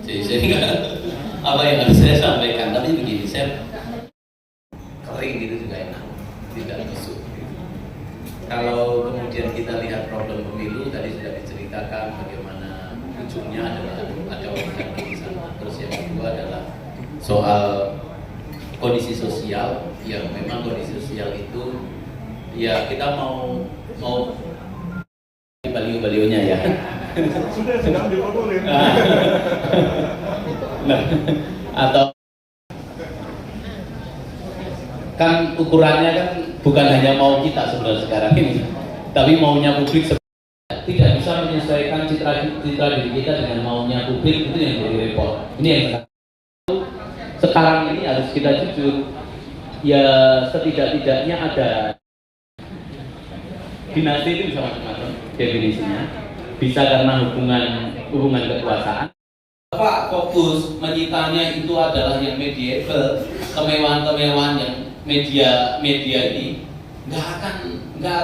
Jadi sehingga apa yang harus saya sampaikan, tapi begini, saya kering gitu juga enak, tidak tusuk. Kalau kemudian kita lihat problem pemilu, tadi sudah diceritakan bagaimana ujungnya adalah ada orang di sana. Terus yang kedua adalah soal kondisi sosial, yang memang kondisi sosial itu ya kita mau baliho-balionya ya. Sudah difotoin. Nah, atau kan ukurannya kan bukan hanya mau kita sebenarnya sekarang ini, tapi maunya publik tidak bisa menyesuaikan citra diri kita dengan maunya publik, itu yang jadi repot. Ini yang sekarang ini harus kita jujur, ya setidak-tidaknya ada dinasti itu bisa macam-macam definisinya, bisa karena hubungan kekuasaan. Pak fokus menyitanya itu adalah yang medieval, kemewahan-kemewahan yang media ini nggak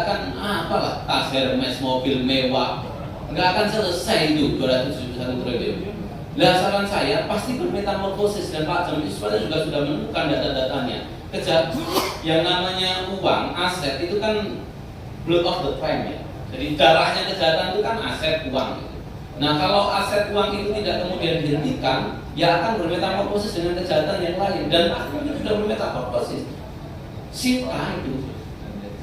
akan apalah tas Hermes, mobil mewah, nggak akan selesai itu 271 triliun. Nah, saran saya pasti bermetamorfosis, dan Pak Jem itu juga sudah menemukan data-datanya. Yang namanya uang, aset itu kan blood of the crime ya. Jadi darahnya kejahatan itu kan aset uang. Nah, kalau aset uang itu tidak kemudian dihentikan, ya akan bermetamorfosis dengan kejahatan yang lain, dan itu sudah bermetamorfosis. Sita itu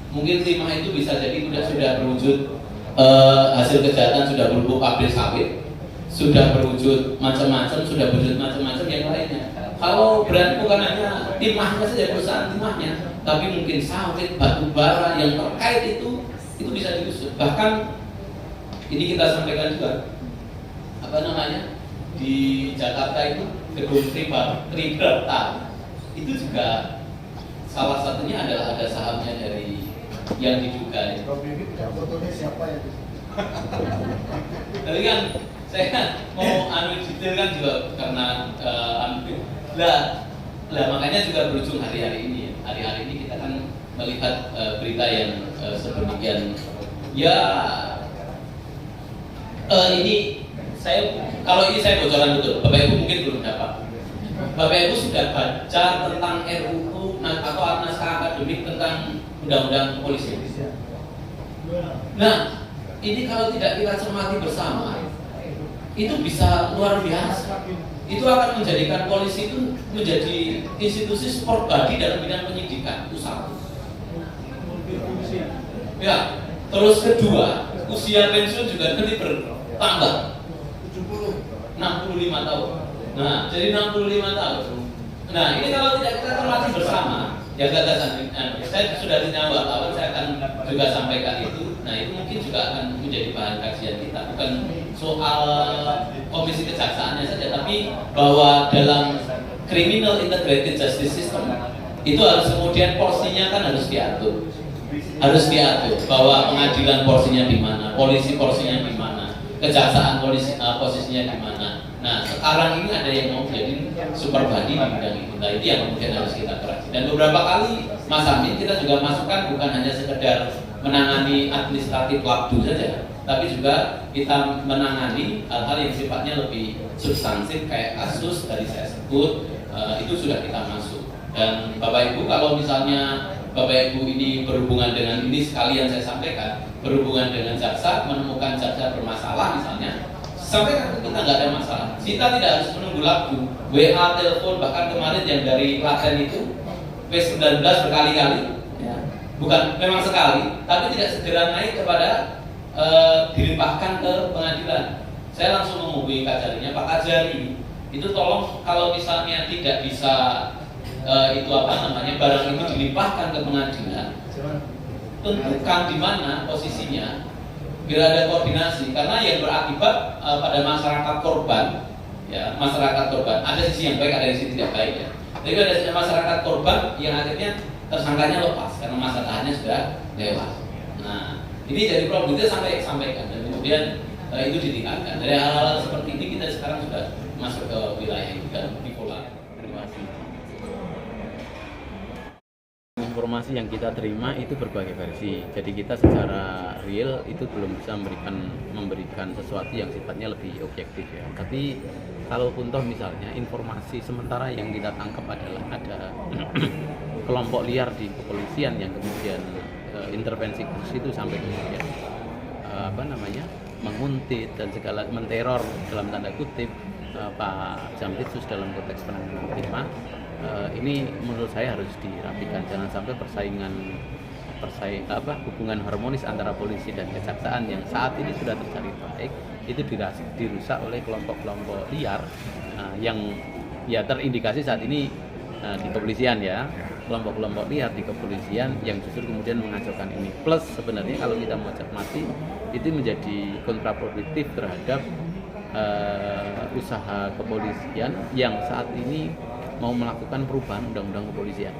mungkin timah itu bisa jadi sudah berwujud hasil kejahatan, sudah berubah pabrik sawit, sudah berwujud macam-macam, sudah berwujud macam-macam yang lainnya. Kalau brand bukan hanya timahnya saja, perusahaan timahnya, tapi mungkin sawit, batu bara yang terkait itu bisa diusut. Bahkan ini kita sampaikan juga, apa namanya, di Jakarta itu gedung Tribrata itu juga salah satunya adalah ada sahamnya dari yang diduga. Fotonya siapa ya? Tapi kan saya mau detail kan juga karena makanya juga berujung hari-hari ini. Hari-hari ini kita kan melihat berita yang sedemikian. Ya, kalau ini saya bocoran betul. Bapak Ibu mungkin belum dapat. Bapak Ibu sudah baca tentang RUU atau naskah akademik tentang undang-undang polisi. Nah, ini kalau tidak kita cermati bersama, itu bisa luar biasa. Itu akan menjadikan polisi itu menjadi institusi support body dalam bidang penyidikan. Itu satu. Ya, terus kedua, usia pensiun juga nanti bertambah 65 tahun. Nah, jadi 65 tahun. Nah, ini kalau tidak kita cermati bersama, ya gagasan saya sudah dinyawa wartawan, saya akan juga sampaikan itu. Nah, itu mungkin juga akan menjadi bahan kajian kita, bukan soal komisi kejaksaannya saja, tapi bahwa dalam criminal integrated justice system itu harus kemudian porsinya kan harus diatur bahwa pengadilan porsinya di mana, polisi porsinya di mana, kejaksaan posisinya di mana. Nah, sekarang ini ada yang mau jadi super body di bidang itu. Nah, itu yang kemudian harus kita koreksi. Dan beberapa kali Mas Amin kita juga masukkan bukan hanya sekedar menangani administratif waktu saja, tapi juga kita menangani hal-hal yang sifatnya lebih substansif kayak kasus tadi saya sebut, itu sudah kita masuk. Dan Bapak Ibu kalau misalnya Bapak Ibu ini berhubungan dengan ini, sekalian saya sampaikan, berhubungan dengan jaksa, menemukan jaksa bermasalah misalnya, sampaikan kita nggak ada masalah. Kita tidak harus menunggu waktu, WA, telepon, bahkan kemarin yang dari Klaten itu P19 berkali-kali, ya. Bukan memang sekali, tapi tidak segera naik kepada dilimpahkan ke pengadilan. Saya langsung menghubungi kajarinya, Pak Kajari, itu tolong kalau misalnya tidak bisa barang itu dilimpahkan ke pengadilan, tentukan di mana posisinya, biar ada koordinasi, karena yang berakibat pada masyarakat korban, ya masyarakat korban ada sisi yang baik, ada sisi tidak baik ya. Jadi ada masyarakat korban yang akhirnya tersangkanya lepas karena masa tahannya sudah lewat. Nah, ini jadi problem itu sampaikan, dan kemudian itu ditingkatkan. Dari hal-hal seperti ini kita sekarang sudah masuk ke wilayah yang juga bipolar. Terima kasih. Informasi yang kita terima itu berbagai versi. Jadi kita secara real itu belum bisa memberikan sesuatu yang sifatnya lebih objektif ya. Tapi kalaupun toh misalnya informasi sementara yang kita tangkap adalah ada kelompok liar di kepolisian yang kemudian intervensi ke situ sampai kemudian menguntit dan segala menteror dalam tanda kutip Pak Jampitsus dalam konteks penanganan timah, ini menurut saya harus dirapikan, jangan sampai hubungan harmonis antara polisi dan kejaksaan yang saat ini sudah terjalin baik itu dirusak oleh kelompok-kelompok liar yang ya terindikasi saat ini di kepolisian ya, kelompok-kelompok liar di kepolisian yang justru kemudian mengacaukan ini. Plus sebenarnya kalau kita mau cermati itu menjadi kontraproduktif terhadap usaha kepolisian yang saat ini mau melakukan perubahan undang-undang kepolisian.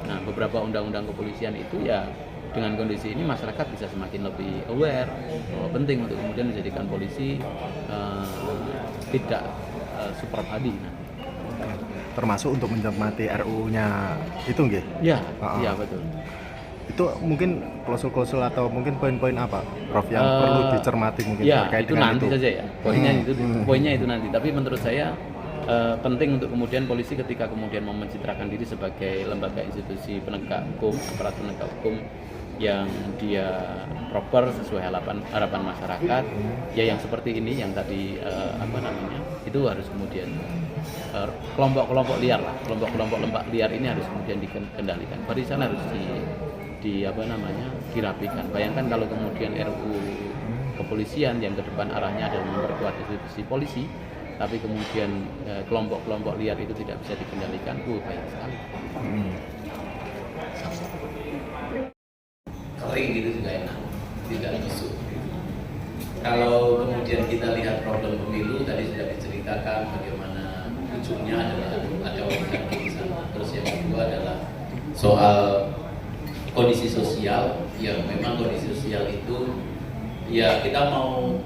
Nah, beberapa undang-undang kepolisian itu ya dengan kondisi ini masyarakat bisa semakin lebih aware bahwa penting untuk kemudian menjadikan polisi tidak super body. Termasuk untuk mencermati RUU-nya itu nggih? Ya, iya betul. Itu mungkin klausul-klausul atau mungkin poin-poin apa, Prof, yang perlu dicermati mungkin ya, terkait itu dengan nanti itu? saja ya. Poinnya itu nanti. Tapi menurut saya penting untuk kemudian polisi ketika kemudian mau mencitrakan diri sebagai lembaga institusi penegak hukum, aparat penegak hukum yang dia proper sesuai harapan masyarakat, ya yang seperti ini yang tadi itu harus kemudian kelompok-kelompok liar lah, kelompok-kelompok lembak liar ini harus kemudian dikendalikan. Barisan harus dirapikan. Bayangkan kalau kemudian RUU kepolisian yang ke depan arahnya adalah memperkuat institusi polisi, tapi kemudian kelompok-kelompok liar itu tidak bisa dikendalikan, bahaya sekali. Kering gitu juga enak, tidak nusuk. Kalau kemudian kita lihat problem pemilu tadi sudah diceritakan bagaimana ujungnya adalah ada oligarki di sana. Terus yang kedua adalah soal kondisi sosial, ya memang kondisi sosial itu ya kita mau